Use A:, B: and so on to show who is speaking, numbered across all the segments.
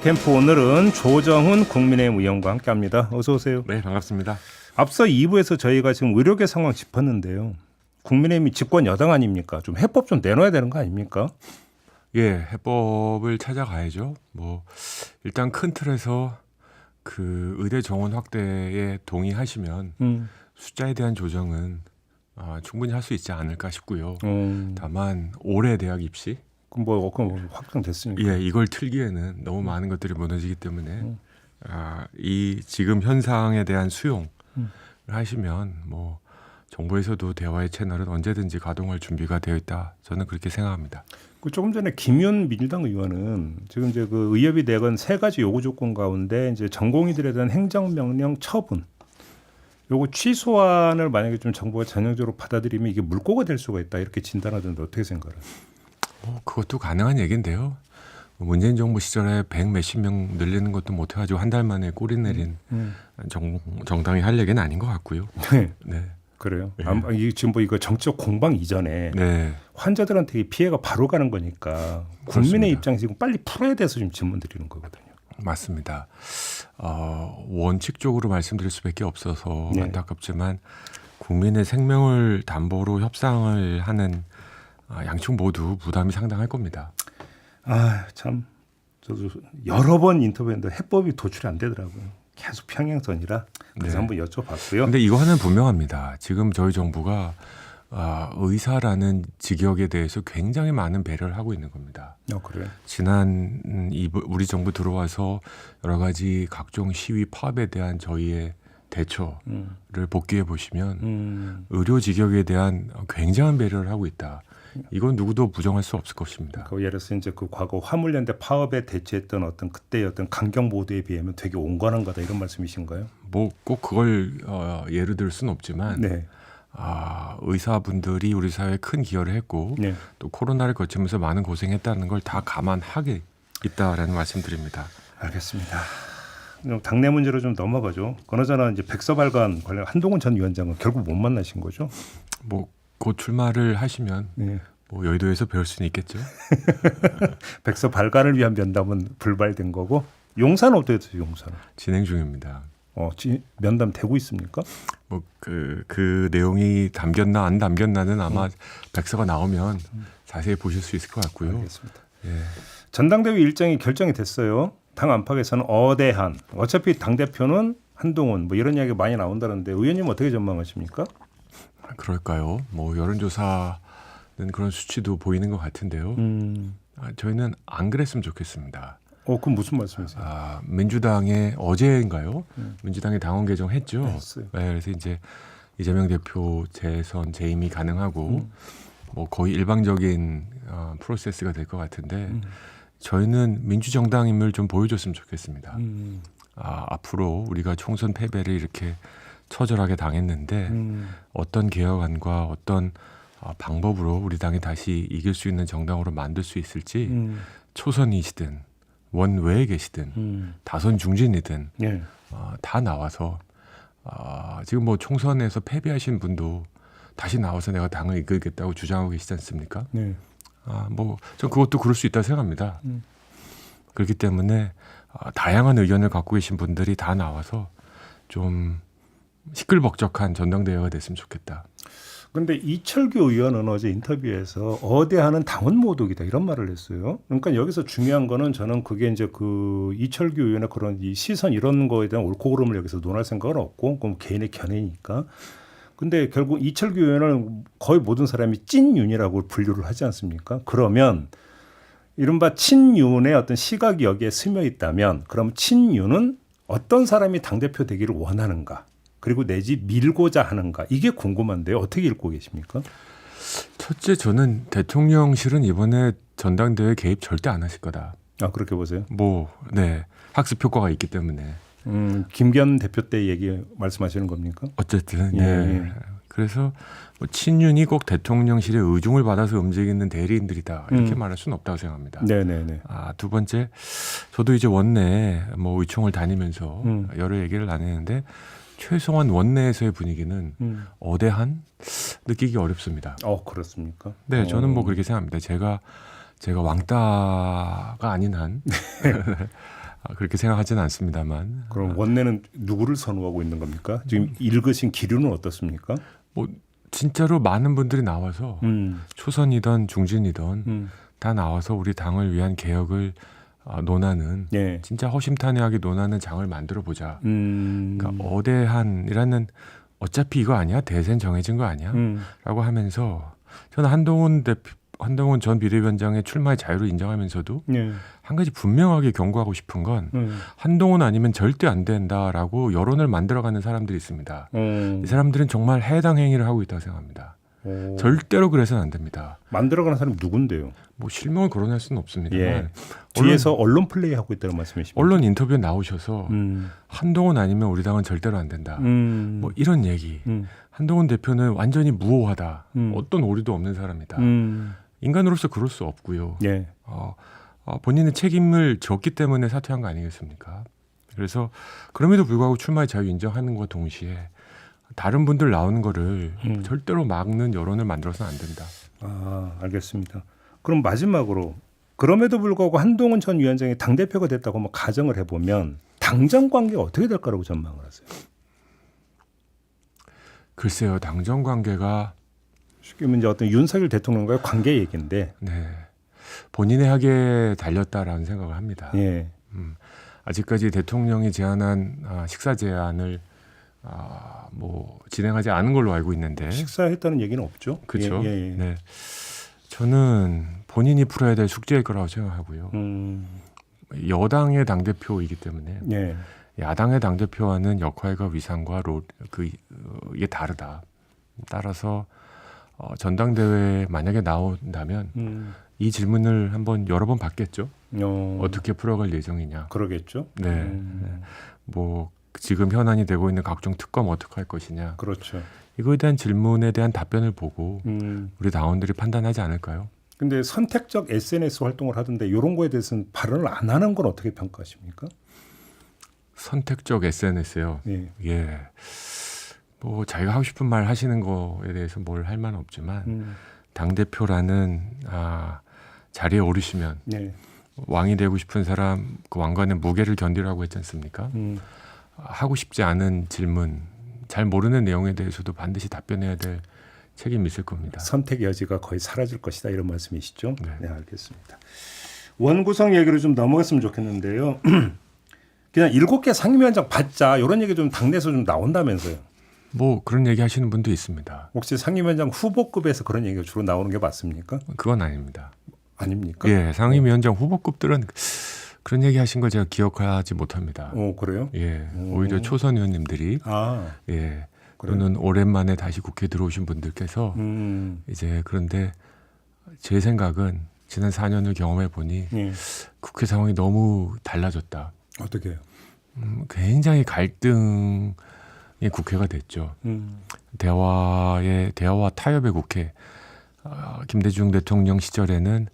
A: 빅템포 오늘은 조정훈 국민의힘 의원과 함께합니다. 어서 오세요.
B: 네, 반갑습니다.
A: 앞서 2부에서 저희가 지금 의료계 상황 짚었는데요. 국민의힘이 집권 여당 아닙니까? 좀 해법 좀 내놔야 되는 거 아닙니까?
B: 예, 해법을 찾아가야죠. 일단 큰 틀에서 그 의대 정원 확대에 동의하시면 숫자에 대한 조정은 충분히 할 수 있지 않을까 싶고요. 다만 올해 대학 입시
A: 그럼 확정됐으니까.
B: 예, 이걸 틀기에는 너무 많은 것들이 무너지기 때문에 이 지금 현상에 대한 수용을 하시면 정부에서도 대화의 채널은 언제든지 가동할 준비가 되어 있다. 저는 그렇게 생각합니다.
A: 조금 전에 김윤 민주당 의원은 지금 이제 그 의협이 내건 세 가지 요구 조건 가운데 이제 전공의들에 대한 행정명령 처분, 요거 취소안을 만약에 좀 정부가 전형적으로 받아들이면 이게 물꼬가 될 수가 있다 이렇게 진단하던데 어떻게 생각해요?
B: 그것도 가능한 얘기인데요. 문재인 정부 시절에 100 몇십 명 늘리는 것도 못해가지고 한 달 만에 꼬리 내린 정당이 할 얘기는 아닌 것 같고요.
A: 네. 그래요.
B: 네.
A: 지금 이거 정치적 공방 이전에
B: 네.
A: 환자들한테 이 피해가 바로 가는 거니까 국민의
B: 그렇습니다.
A: 입장에서 지금 빨리 풀어야 돼서 지금 질문 드리는 거거든요.
B: 맞습니다. 원칙적으로 말씀드릴 수밖에 없어서
A: 네.
B: 안타깝지만 국민의 생명을 담보로 협상을 하는 양측 모두 부담이 상당할 겁니다.
A: 참 저도 여러 번 인터뷰했는데 해법이 도출이 안 되더라고요. 계속 평행선이라 그래서
B: 네.
A: 한번 여쭤봤고요.
B: 근데 이거 하나는 분명합니다. 지금 저희 정부가 의사라는 직역에 대해서 굉장히 많은 배려를 하고 있는 겁니다.
A: 그래요?
B: 지난 우리 정부 들어와서 여러 가지 각종 시위 파업에 대한 저희의 대처를 복귀해 보시면 의료 직역에 대한 굉장한 배려를 하고 있다. 이건 누구도 부정할 수 없을 것입니다.
A: 예를 들어서 이제 그 과거 화물연대 파업에 대처했던 어떤 그때의 어떤 강경 모드에 비하면 되게 온건한 거다 이런 말씀이신가요?
B: 꼭 그걸 예를 들 수는 없지만
A: 네.
B: 의사분들이 우리 사회에 큰 기여를 했고
A: 네.
B: 또 코로나를 거치면서 많은 고생했다는 걸 다 감안하게 있다라는 말씀드립니다.
A: 알겠습니다. 당내 문제로 좀 넘어가죠. 그나저나 이제 백서발간 관련 한동훈 전 위원장은 결국 못 만나신 거죠?
B: 곧 출마를 하시면
A: 네.
B: 여의도에서 배울 수는 있겠죠.
A: 백서 발간을 위한 면담은 불발된 거고 용산은 어떻게 됐어요? 용산은
B: 진행 중입니다.
A: 면담 되고 있습니까?
B: 그 내용이 담겼나 안 담겼나는 아마 백서가 나오면 자세히 보실 수 있을 것 같고요.
A: 알겠습니다.
B: 예.
A: 전당대회 일정이 결정이 됐어요. 당 안팎에서는 어대한 어차피 당 대표는 한동훈 이런 이야기가 많이 나온다는데 의원님 어떻게 전망하십니까?
B: 그럴까요? 여론조사는 그런 수치도 보이는 것 같은데요. 저희는 안 그랬으면 좋겠습니다.
A: 그건 무슨 말씀이세요?
B: 민주당의 어제인가요? 민주당이 당원 개정했죠.
A: 했어요.
B: 네, 그래서 이제 이재명 대표 재선 재임이 가능하고 거의 일방적인 프로세스가 될 것 같은데 저희는 민주정당임을 좀 보여줬으면 좋겠습니다. 앞으로 우리가 총선 패배를 이렇게 처절하게 당했는데 어떤 개혁안과 어떤 방법으로 우리 당이 다시 이길 수 있는 정당으로 만들 수 있을지 초선이시든 원외에 계시든 다선 중진이든
A: 네.
B: 다 나와서 지금 총선에서 패배하신 분도 다시 나와서 내가 당을 이끌겠다고 주장하고 계시지 않습니까?
A: 네.
B: 전 그것도 그럴 수 있다고 생각합니다. 그렇기 때문에 다양한 의견을 갖고 계신 분들이 다 나와서 좀 시끌벅적한 전당대회가 됐으면 좋겠다.
A: 그런데 이철규 의원은 어제 인터뷰에서 어대하는 당원 모독이다 이런 말을 했어요. 그러니까 여기서 중요한 거는 저는 그게 이제 그 이철규 의원의 그런 이 시선 이런 거에 대한 옳고 그름을 여기서 논할 생각은 없고 그럼 개인의 견해니까. 근데 결국 이철규 의원을 거의 모든 사람이 찐윤이라고 분류를 하지 않습니까? 그러면 이른바 친윤의 어떤 시각이 여기에 스며 있다면 그럼 친윤은 어떤 사람이 당대표 되기를 원하는가? 그리고 내지 밀고자 하는가? 이게 궁금한데요. 어떻게 읽고 계십니까?
B: 첫째, 저는 대통령실은 이번에 전당대회 개입 절대 안 하실 거다.
A: 그렇게 보세요?
B: 네. 학습 효과가 있기 때문에.
A: 김기현 대표 때 얘기 말씀하시는 겁니까?
B: 어쨌든
A: 예.
B: 그래서 친윤이 꼭 대통령실의 의중을 받아서 움직이는 대리인들이다 이렇게 말할 수는 없다고 생각합니다.
A: 네네네.
B: 두 번째, 저도 이제 원내 의총을 다니면서 여러 얘기를 나누는데 최소한 원내에서의 분위기는 어대한 느끼기 어렵습니다.
A: 그렇습니까?
B: 네, 저는 그렇게 생각합니다. 제가 왕따가 아닌 한 그렇게 생각하지는 않습니다만.
A: 그럼 원내는 누구를 선호하고 있는 겁니까? 지금 읽으신 기류는 어떻습니까?
B: 뭐 진짜로 많은 분들이 나와서 초선이든 중진이든 다 나와서 우리 당을 위한 개혁을 논하는
A: 예.
B: 진짜 허심탄회하게 논하는 장을 만들어 보자. 그러니까 어대한이라는 어차피 이거 아니야? 대선 정해진 거 아니야? 라고 하면서 저는 한동훈 전 비대위원장의 출마의 자유를 인정하면서도
A: 예.
B: 한 가지 분명하게 경고하고 싶은 건 한동훈 아니면 절대 안 된다라고 여론을 만들어가는 사람들이 있습니다. 이 사람들은 정말 해당 행위를 하고 있다고 생각합니다. 절대로 그래서는 안 됩니다.
A: 만들어가는 사람이 누군데요?
B: 뭐 실명을 거론할 수는 없습니다만
A: 예. 뒤에서 언론 플레이하고 있다는 말씀이십니까?
B: 언론 인터뷰에 나오셔서 한동훈 아니면 우리 당은 절대로 안 된다. 뭐 이런 얘기. 한동훈 대표는 완전히 무오하다. 어떤 오류도 없는 사람이다. 인간으로서 그럴 수 없고요.
A: 예.
B: 본인의 책임을 졌기 때문에 사퇴한 거 아니겠습니까? 그래서 그럼에도 불구하고 출마의 자유 인정하는 것 동시에 다른 분들 나오는 거를 절대로 막는 여론을 만들어서는 안 된다.
A: 알겠습니다. 그럼 마지막으로 그럼에도 불구하고 한동훈 전 위원장이 당대표가 됐다고 한번 가정을 해보면 당정 관계가 어떻게 될 거라고 전망을 하세요?
B: 글쎄요. 당정 관계가
A: 쉽게 말하면 이제 어떤 윤석열 대통령과의 관계 얘기인데
B: 본인의 학에 달렸다라는 생각을 합니다.
A: 예.
B: 아직까지 대통령이 제안한 식사 제안을 뭐 진행하지 않은 걸로 알고 있는데
A: 식사했다는 얘기는 없죠.
B: 그렇죠.
A: 예.
B: 네. 저는 본인이 풀어야 될 숙제일 거라고 생각하고요. 여당의 당 대표이기 때문에
A: 예.
B: 야당의 당 대표와는 역할과 위상과 이게 다르다. 따라서 전당대회에 만약에 나온다면 이 질문을 한번 여러 번 받겠죠. 어떻게 풀어갈 예정이냐.
A: 그러겠죠.
B: 네. 뭐 지금 현안이 되고 있는 각종 특검 어떻게 할 것이냐.
A: 그렇죠.
B: 이거에 대한 질문에 대한 답변을 보고 우리 당원들이 판단하지 않을까요?
A: 근데 선택적 SNS 활동을 하던데 이런 거에 대해서는 발언을 안 하는 건 어떻게 평가하십니까?
B: 선택적 SNS요. 예. 뭐 자기가 하고 싶은 말 하시는 거에 대해서 뭘 할 말은 없지만 당 대표라는 자리에 오르시면 왕이 되고 싶은 사람 그 왕관의 무게를 견디라고 했지 않습니까? 하고 싶지 않은 질문, 잘 모르는 내용에 대해서도 반드시 답변해야 될 책임이 있을 겁니다.
A: 선택 여지가 거의 사라질 것이다 이런 말씀이시죠? 네, 알겠습니다. 원구성 얘기로 좀 넘어갔으면 좋겠는데요. 그냥 7개 상임위원장 받자 이런 얘기 좀 당내에서 좀 나온다면서요.
B: 뭐 그런 얘기 하시는 분도 있습니다.
A: 혹시 상임위원장 후보급에서 그런 얘기가 주로 나오는 게 맞습니까?
B: 그건 아닙니다.
A: 아닙니까?
B: 예, 상임위원장 후보급들은 그런 얘기 하신 걸 제가 기억하지 못합니다.
A: 그래요?
B: 예, 오히려 초선 의원님들이 예, 또는 오랜만에 다시 국회에 들어오신 분들께서 이제 그런데 제 생각은 지난 4년을 경험해 보니 국회 상황이 너무 달라졌다.
A: 어떻게 해요?
B: 굉장히 갈등의 국회가 됐죠. 대화와 타협의 국회. 김대중 대통령 시절에는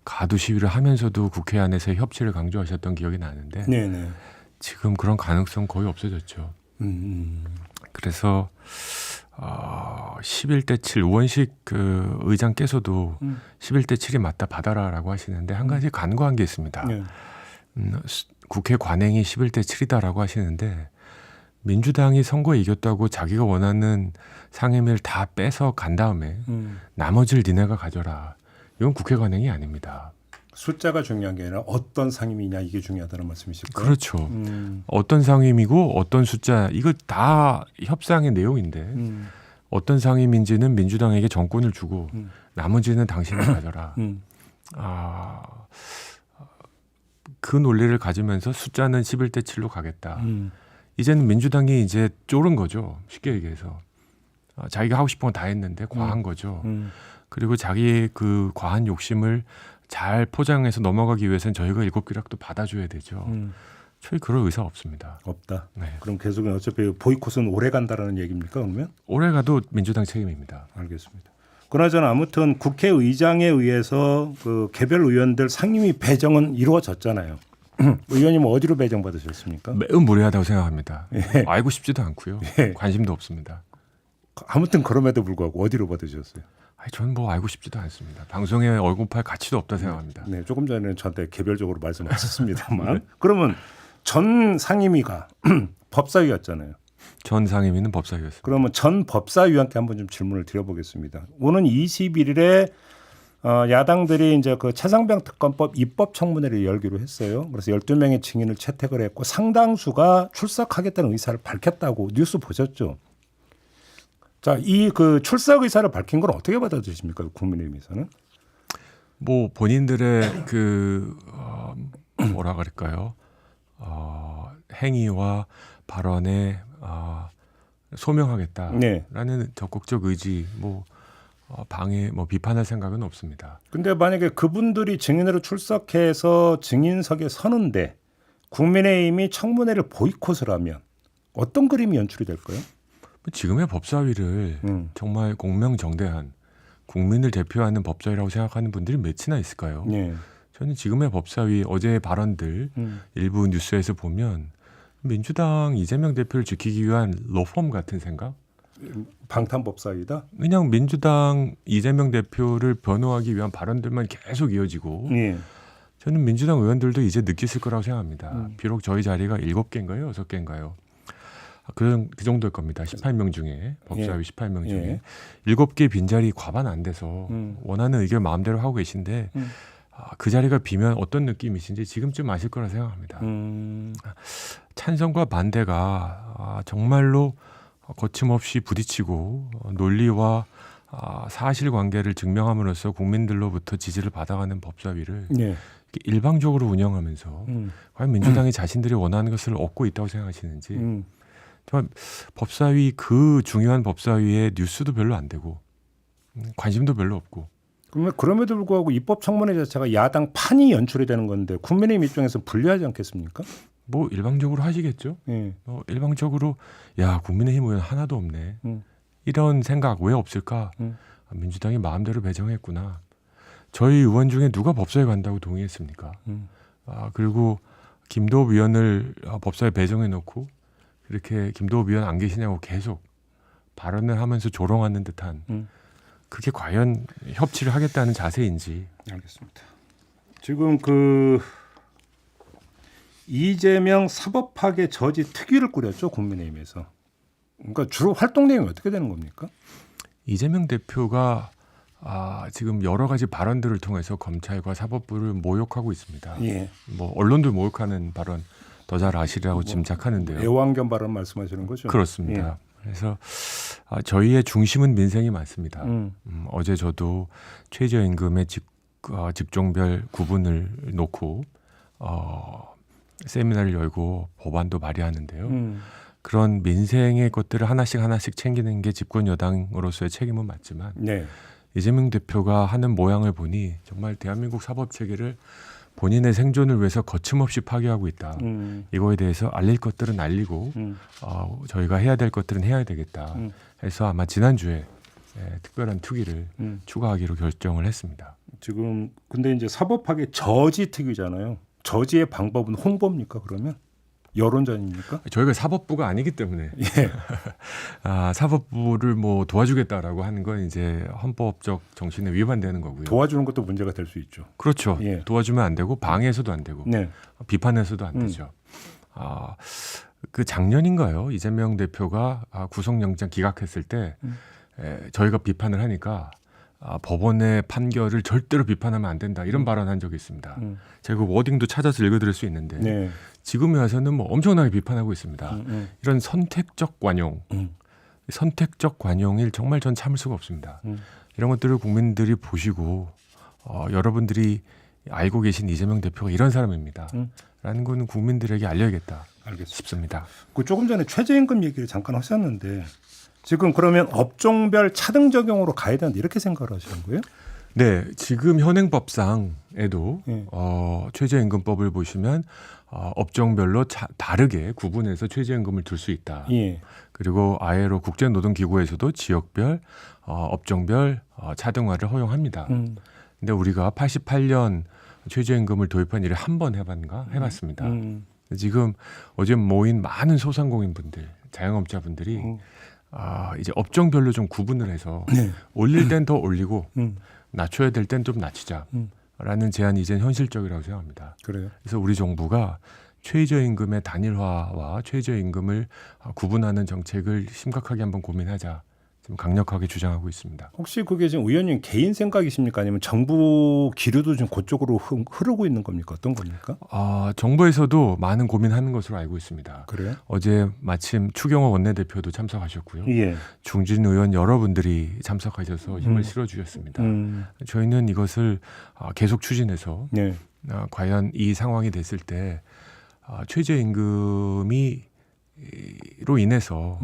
B: 가두 시위를 하면서도 국회 안에서의 협치를 강조하셨던 기억이 나는데 지금 그런 가능성 거의 없어졌죠. 그래서 11대 7 우원식 그 의장께서도 11대 7이 맞다 받아라라고 하시는데 한 가지 간과한 게 있습니다. 국회 관행이 11대 7이다라고 하시는데 민주당이 선거에 이겼다고 자기가 원하는 상임위를 다 빼서 간 다음에 나머지를 니네가 가져라. 이건 국회 관행이 아닙니다.
A: 숫자가 중요한 게 아니라 어떤 상임이냐 이게 중요하다는 말씀이실까요?
B: 그렇죠. 어떤 상임이고 어떤 숫자 이거 다 협상의 내용인데 어떤 상임인지는 민주당에게 정권을 주고 나머지는 당신이 가져라. 그 논리를 가지면서 숫자는 11대 7로 가겠다. 이제는 민주당이 이제 쫄은 거죠. 쉽게 얘기해서. 자기가 하고 싶은 건 다 했는데 과한 거죠. 그리고 자기의 그 과한 욕심을 잘 포장해서 넘어가기 위해서는 저희가 7개락도 받아줘야 되죠. 저희 그럴 의사 없습니다.
A: 없다.
B: 네.
A: 그럼 계속 어차피 보이콧은 오래 간다라는 얘기입니까? 그러면?
B: 오래 가도 민주당 책임입니다.
A: 알겠습니다. 그나저나 아무튼 국회의장에 의해서 그 개별 의원들 상임위 배정은 이루어졌잖아요. 의원님 어디로 배정받으셨습니까?
B: 매우 무례하다고 생각합니다. 알고 싶지도 않고요. 관심도 없습니다.
A: 아무튼 그럼에도 불구하고 어디로 받으셨어요?
B: 저는 뭐 알고 싶지도 않습니다. 방송에 얼굴 팔 가치도 없다 생각합니다.
A: 네, 조금 전에 저한테 개별적으로 말씀하셨습니다만 그러면 전 상임위가 법사위였잖아요.
B: 전 상임위는 법사위였습니다.
A: 그러면 전 법사위원께 한번 좀 질문을 드려보겠습니다. 오는 21일에 야당들이 이제 그 최상병 특검법 입법 청문회를 열기로 했어요. 그래서 12명의 증인을 채택을 했고 상당수가 출석하겠다는 의사를 밝혔다고 뉴스 보셨죠? 자, 이 그 출석 의사를 밝힌 건 어떻게 받아들이십니까? 국민의힘에서는?
B: 뭐 본인들의 그 뭐라 그럴까요? 행위와 발언에 소명하겠다라는
A: 네.
B: 적극적 의지, 방해, 비판할 생각은 없습니다.
A: 근데 만약에 그분들이 증인으로 출석해서 증인석에 서는데 국민의힘이 청문회를 보이콧을 하면 어떤 그림이 연출이 될까요?
B: 지금의 법사위를 정말 공명정대한 국민을 대표하는 법사위라고 생각하는 분들이 몇이나 있을까요?
A: 네.
B: 저는 지금의 법사위 어제의 발언들 일부 뉴스에서 보면 민주당 이재명 대표를 지키기 위한 로펌 같은 생각?
A: 방탄법사위다?
B: 그냥 민주당 이재명 대표를 변호하기 위한 발언들만 계속 이어지고
A: 네.
B: 저는 민주당 의원들도 이제 느꼈을 거라고 생각합니다. 비록 저희 자리가 7개인가요? 6개인가요? 그 정도일 겁니다. 18명 중에 법사위 18명 중에 7개 빈자리 과반 안 돼서 원하는 의견 마음대로 하고 계신데 그 자리가 비면 어떤 느낌이신지 지금쯤 아실 거라 생각합니다. 찬성과 반대가 정말로 거침없이 부딪히고 논리와 사실관계를 증명함으로써 국민들로부터 지지를 받아가는 법사위를
A: 네.
B: 일방적으로 운영하면서 과연 민주당이 자신들이 원하는 것을 얻고 있다고 생각하시는지 정말 법사위 그 중요한 법사위에 뉴스도 별로 안 되고 관심도 별로 없고
A: 그러면 그럼에도 불구하고 입법 청문회 자체가 야당 판이 연출이 되는 건데 국민의힘 입장에서 불리하지 않겠습니까?
B: 일방적으로 하시겠죠.
A: 네.
B: 일방적으로 야 국민의힘 의원 하나도 없네. 이런 생각 왜 없을까? 민주당이 마음대로 배정했구나. 저희 의원 중에 누가 법사위 간다고 동의했습니까? 그리고 김도읍 의원을 법사위에 배정해놓고 이렇게 김도읍 의원 안 계시냐고 계속 발언을 하면서 조롱하는 듯한 그게 과연 협치를 하겠다는 자세인지.
A: 알겠습니다. 지금 그 이재명 사법파괴 저지 특위를 꾸렸죠, 국민의힘에서. 그러니까 주로 활동 내용이 어떻게 되는 겁니까?
B: 이재명 대표가 지금 여러 가지 발언들을 통해서 검찰과 사법부를 모욕하고 있습니다.
A: 예.
B: 언론도 모욕하는 발언 더 잘 아시리라고 짐작하는데요.
A: 애완견 발언 말씀하시는 거죠?
B: 그렇습니다.
A: 예.
B: 그래서 저희의 중심은 민생이 많습니다. 어제 저도 최저임금의 직종별 구분을 놓고 세미나를 열고 법안도 발의하는데요. 그런 민생의 것들을 하나씩 챙기는 게 집권 여당으로서의 책임은 맞지만
A: 네.
B: 이재명 대표가 하는 모양을 보니 정말 대한민국 사법 체계를 본인의 생존을 위해서 거침없이 파괴하고 있다. 이거에 대해서 알릴 것들은 알리고 저희가 해야 될 것들은 해야 되겠다. 해서 아마 지난주에 특별한 특위를 추가하기로 결정을 했습니다.
A: 지금 근데 이제 사법파괴 저지 특위잖아요. 저지의 방법은 홍보입니까? 그러면 여론전입니까?
B: 저희가 사법부가 아니기 때문에
A: 예.
B: 사법부를 도와주겠다라고 하는 건 이제 헌법적 정신에 위반되는 거고요.
A: 도와주는 것도 문제가 될 수 있죠.
B: 그렇죠.
A: 예.
B: 도와주면 안 되고 방해해서도 안 되고
A: 네.
B: 비판해서도 안 되죠. 그 작년인가요? 이재명 대표가 구속영장 기각했을 때 저희가 비판을 하니까 법원의 판결을 절대로 비판하면 안 된다 이런 발언한 적이 있습니다. 제가 그 워딩도 찾아서 읽어드릴 수 있는데
A: 네.
B: 지금에 와서는 엄청나게 비판하고 있습니다. 이런 선택적 관용, 선택적 관용일 정말 전 참을 수가 없습니다. 이런 것들을 국민들이 보시고 여러분들이 알고 계신 이재명 대표가 이런 사람입니다. 라는 거는 국민들에게 알려야겠다 싶습니다.
A: 그 조금 전에 최저임금 얘기를 잠깐 하셨는데 지금 그러면 업종별 차등 적용으로 가야 된다 이렇게 생각을 하시는 거예요?
B: 네, 지금 현행법상에도
A: 예.
B: 최저임금법을 보시면 업종별로 다르게 구분해서 최저임금을 둘 수 있다.
A: 예.
B: 그리고 ILO 국제노동기구에서도 지역별, 업종별 차등화를 허용합니다. 근데 우리가 88년 최저임금을 도입한 일을 한 번 해봤습니다. 지금 어제 모인 많은 소상공인분들, 자영업자분들이 이제 업종별로 좀 구분을 해서
A: 네.
B: 올릴 땐 더 올리고 낮춰야 될 땐 좀 낮추자라는 제안이 이제 현실적이라고 생각합니다.
A: 그래요.
B: 그래서 우리 정부가 최저임금의 단일화와 최저임금을 구분하는 정책을 심각하게 한번 고민하자. 지금 강력하게 주장하고 있습니다.
A: 혹시 그게 지금 의원님 개인 생각이십니까? 아니면 정부 기류도 좀 그쪽으로 흐르고 있는 겁니까? 어떤 겁니까?
B: 정부에서도 많은 고민하는 것으로 알고 있습니다.
A: 그래요?
B: 어제 마침 추경호 원내대표도 참석하셨고요.
A: 예.
B: 중진 의원 여러분들이 참석하셔서 힘을 실어주셨습니다. 저희는 이것을 계속 추진해서
A: 네.
B: 과연 이 상황이 됐을 때 최저임금이 로 인해서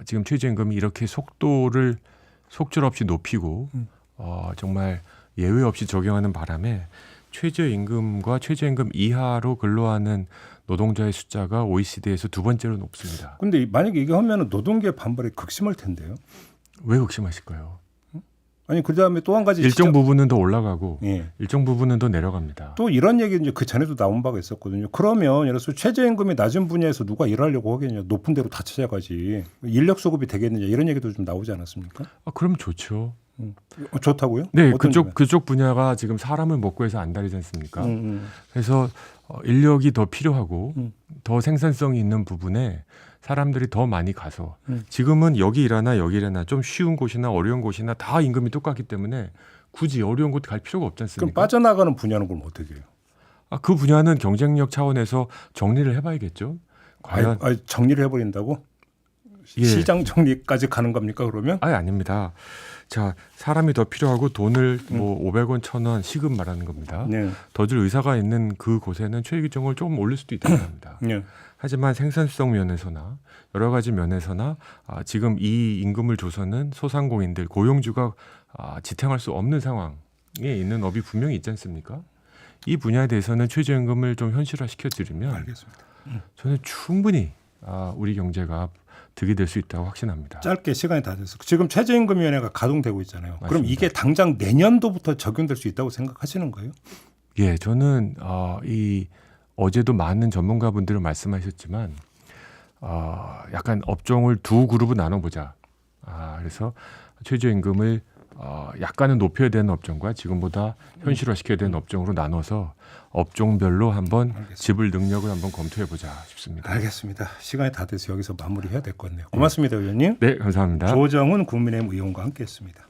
B: 지금 최저임금이 이렇게 속절없이 높이고 정말 예외 없이 적용하는 바람에 최저임금과 최저임금 이하로 근로하는 노동자의 숫자가 OECD에서 두 번째로 높습니다.
A: 근데 만약에 이게 하면은 노동계 반발이 극심할 텐데요.
B: 왜 극심하실까요?
A: 아니 그다음에 또 한 가지
B: 일정 부분은 더 올라가고
A: 예.
B: 일정 부분은 더 내려갑니다.
A: 또 이런 얘기 이제 그 전에도 나온 바가 있었거든요. 그러면 예를 들어서 최저임금이 낮은 분야에서 누가 일하려고 하겠냐? 높은 데로 다 찾아가지. 인력 수급이 되겠느냐? 이런 얘기도 좀 나오지 않았습니까?
B: 그럼 좋죠.
A: 좋다고요?
B: 네,
A: 어떤 점에?
B: 그쪽 분야가 지금 사람을 먹고 해서 안달이지 않습니까? 그래서 인력이 더 필요하고 더 생산성이 있는 부분에 사람들이 더 많이 가서 지금은 여기 일하나 좀 쉬운 곳이나 어려운 곳이나 다 임금이 똑같기 때문에 굳이 어려운 곳 갈 필요가 없지
A: 그럼
B: 않습니까?
A: 빠져나가는 분야는 그럼 어떻게 해요?
B: 그 분야는 경쟁력 차원에서 정리를 해봐야겠죠. 과연
A: 정리를 해버린다고?
B: 예.
A: 시장 정리까지 가는 겁니까 그러면?
B: 아닙니다. 자, 사람이 더 필요하고 돈을 뭐 500원, 1000원 시급 말하는 겁니다.
A: 네.
B: 더 줄 의사가 있는 그 곳에는 최저임금을 조금 올릴 수도 있다고 합니다.
A: 네.
B: 하지만 생산성 면에서나 여러 가지 면에서나 지금 이 임금을 줘서는 소상공인들, 고용주가 지탱할 수 없는 상황에 있는 업이 분명히 있지 않습니까? 이 분야에 대해서는 최저임금을 좀 현실화시켜 드리면
A: 알겠습니다.
B: 저는 충분히 우리 경제가 득이 될 수 있다고 확신합니다.
A: 짧게 시간이 다 돼서 지금 최저임금위원회가 가동되고 있잖아요. 그럼
B: 맞습니다.
A: 이게 당장 내년도부터 적용될 수 있다고 생각하시는 거예요?
B: 예, 저는 어제도 많은 전문가분들은 말씀하셨지만 약간 업종을 두 그룹을 나눠보자. 그래서 최저임금을 약간은 높여야 되는 업종과 지금보다 현실화시켜야 되는 업종으로 나눠서 업종별로 한번 지불 능력을 한번 검토해보자 싶습니다.
A: 알겠습니다. 시간이 다 돼서 여기서 마무리해야 될 것 같네요. 고맙습니다, 의원님.
B: 네, 감사합니다.
A: 조정훈 국민의힘 의원과 함께했습니다.